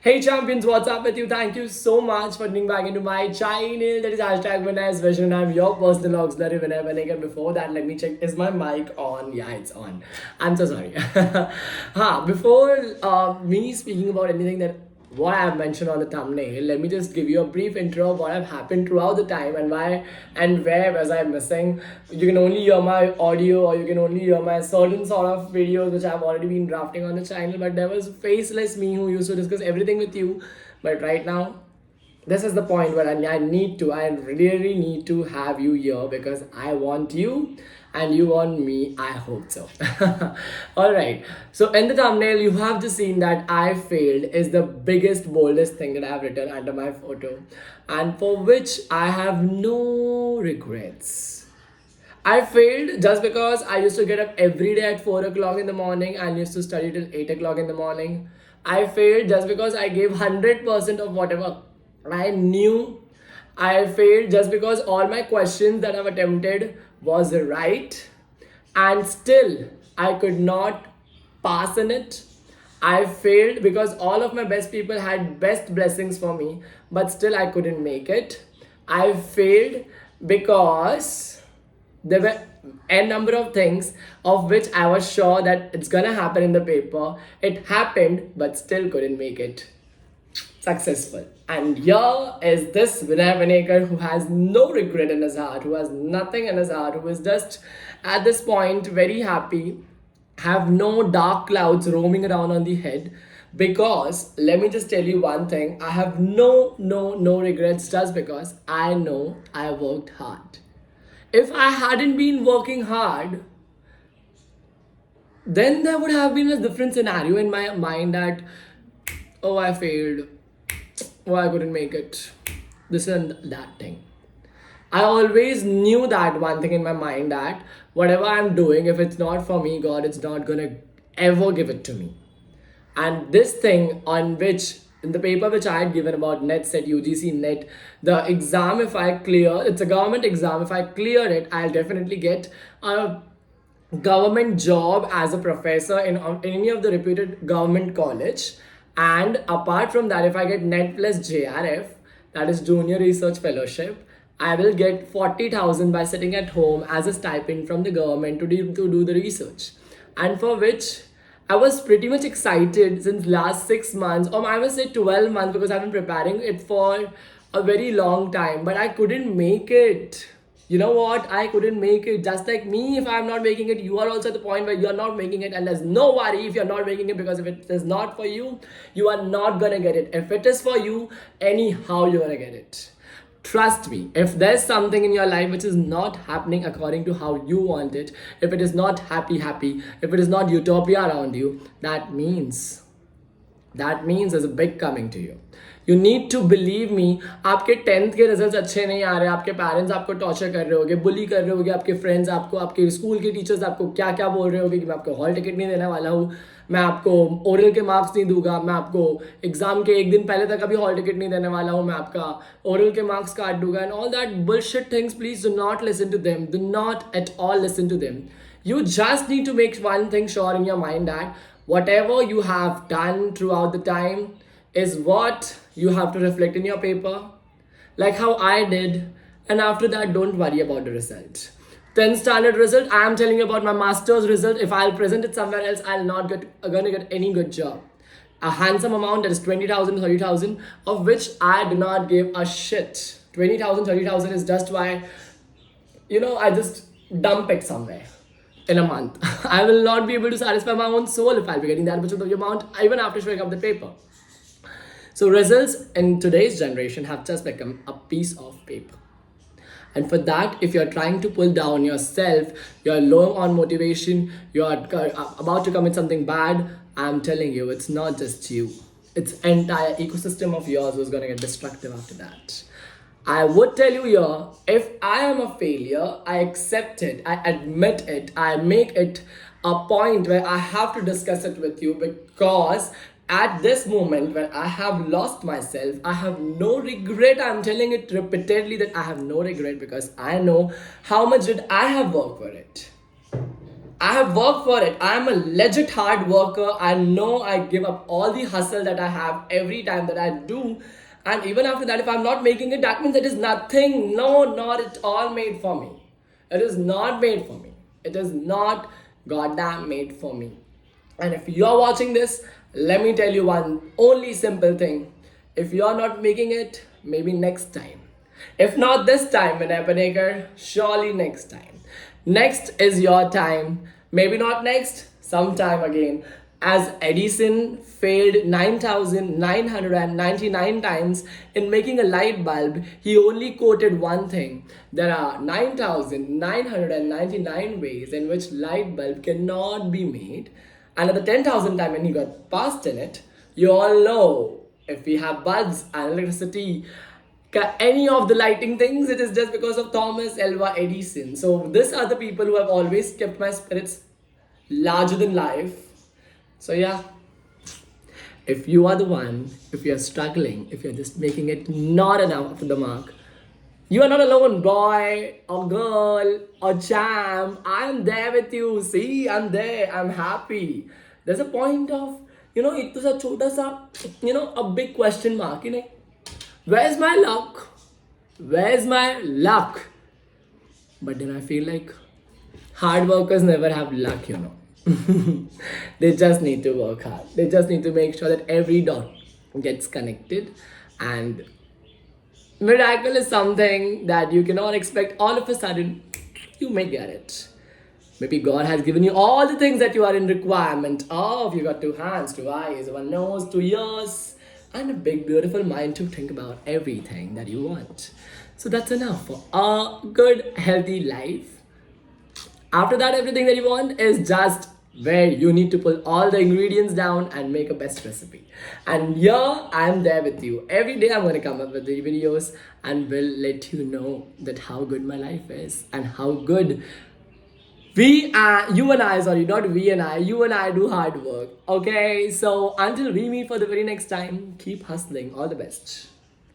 Hey champions, what's up with you? Thank you so much for tuning back into my channel. That is hashtag Vinay's Vision. I'm your personal auxiliary Vinay Vanegar. Before that, let me check. Is my mic on? Yeah, it's on. I'm so sorry. Before me speaking about anything that what I've mentioned on the thumbnail, let me just give you a brief intro of what have happened throughout the time and why and where was I missing. You can only hear my audio or you can only hear my certain sort of videos which I've already been drafting on the channel, but there was faceless me who used to discuss everything with you. But right now, this is the point where I really need to have you here because I want you and you want me. I hope so. All right. So, in the thumbnail, you have just seen that I failed is the biggest, boldest thing that I have written under my photo, and for which I have no regrets. I failed just because I used to get up every day at 4 o'clock in the morning and used to study till 8 o'clock in the morning. I failed just because I gave 100% of whatever I knew. I failed just because all my questions that I've attempted was right and still I could not pass in it. I failed because all of my best people had best blessings for me, but still I couldn't make it. I failed because there were a number of things of which I was sure that it's gonna happen in the paper. It happened, but still couldn't make it successful. And here is this Vinay Vanekar who has no regret in his heart, who has nothing in his heart, who is just at this point very happy, have no dark clouds roaming around on the head. Because let me just tell you one thing, I have no regrets just because I know I worked hard. If I hadn't been working hard, then there would have been a different scenario in my mind that, oh, I failed, oh, I couldn't make it, this and that thing. I always knew that one thing in my mind that whatever I'm doing, if it's not for me, God, it's not gonna ever give it to me. And this thing on which in the paper which I had given about net set UGC net, the exam if I clear, it's a government exam. If I clear it, I'll definitely get a government job as a professor in any of the reputed government college. And apart from that, if I get net plus JRF, that is junior research fellowship, I will get 40,000 by sitting at home as a stipend from the government to do the research. And for which I was pretty much excited since last 6 months, or I must say 12 months, because I've been preparing it for a very long time, but I couldn't make it. You know what? I couldn't make it. Just like me, if I'm not making it, you are also at the point where you're not making it, and there's no worry if you're not making it because if it is not for you, you are not gonna get it. If it is for you, anyhow, you're gonna get it. Trust me, if there's something in your life which is not happening according to how you want it, if it is not happy, if it is not utopia around you, that means there's a big coming to you. You need to believe me. आपके 10th के results अच्छे नहीं आ रहे, आपके parents आपको torture कर रहे होगे, बुली कर रहे होगे, आपके फ्रेंड्स आपको, आपके स्कूल के टीचर्स आपको क्या क्या बोल रहे होगे कि मैं आपको हॉल टिकट नहीं देने वाला हूँ, मैं आपको ओरल के मार्क्स नहीं दूंगा, मैं आपको एग्जाम के एक दिन पहले तक अभी हॉल टिकट नहीं देने वाला हूँ, मैं आपका ओरल के मार्क्स काट दूंगा and all that bullshit things. Please do not listen to them, do not at all listen to them. You just need to make one thing sure in your mind that whatever you have done throughout the time is what you have to reflect in your paper, like how I did. And after that, don't worry about the result. 10th standard result, I am telling you about my master's result. If I'll present it somewhere else, I'll not gonna get any good job. A handsome amount, that is 20,000, 30,000, of which I do not give a shit. 20,000, 30,000 is just why, I just dump it somewhere in a month. I will not be able to satisfy my own soul if I'll be getting that much of the amount even after showing up the paper. So results in today's generation have just become a piece of paper. And for that, if you're trying to pull down yourself, you're low on motivation, you're about to commit something bad, I'm telling you, it's not just you. It's entire ecosystem of yours who's going to get destructive after that. I would tell you here, if I am a failure, I accept it, I admit it, I make it a point where I have to discuss it with you, because at this moment when I have lost myself, I have no regret. I'm telling it repeatedly that I have no regret because I know how much did I have worked for it. I have worked for it. I am a legit hard worker. I know I give up all the hustle that I have every time that I do. And even after that, if I'm not making it, that means it is nothing. No, not at all made for me. It is not made for me. It is not goddamn made for me. And if you're watching this, let me tell you one only simple thing. If you're not making it, maybe next time. If not this time, Vinay Panekar, surely next time. Next is your time. Maybe not next, sometime again. As Edison failed 9,999 times in making a light bulb, he only quoted one thing. There are 9,999 ways in which light bulb cannot be made. And at the 10,000th time when he got passed in it, you all know if we have bulbs and electricity, any of the lighting things, it is just because of Thomas Alva Edison. So these are the people who have always kept my spirits larger than life. So yeah, if you are the one, if you're struggling, if you're just making it not enough up to the mark, you are not alone, boy or girl or champ. I'm there with you. See, I'm there. I'm happy. There's a point of, एक तो सा छोटा सा, a big question mark, where's my luck? Where's my luck? But then I feel like hard workers never have luck. They just need to work hard. They just need to make sure that every dot gets connected. And miracle is something that you cannot expect all of a sudden. You may get it. Maybe God has given you all the things that you are in requirement of. You got 2 hands, 2 eyes, 1 nose, 2 ears, and a big beautiful mind to think about everything that you want. So that's enough for a good healthy life. After that, everything that you want is just where you need to pull all the ingredients down and make a best recipe. And here I am there with you. Every day I'm going to come up with the videos and will let you know that how good my life is and how good you and I do hard work. Okay, so until we meet for the very next time, keep hustling. All the best.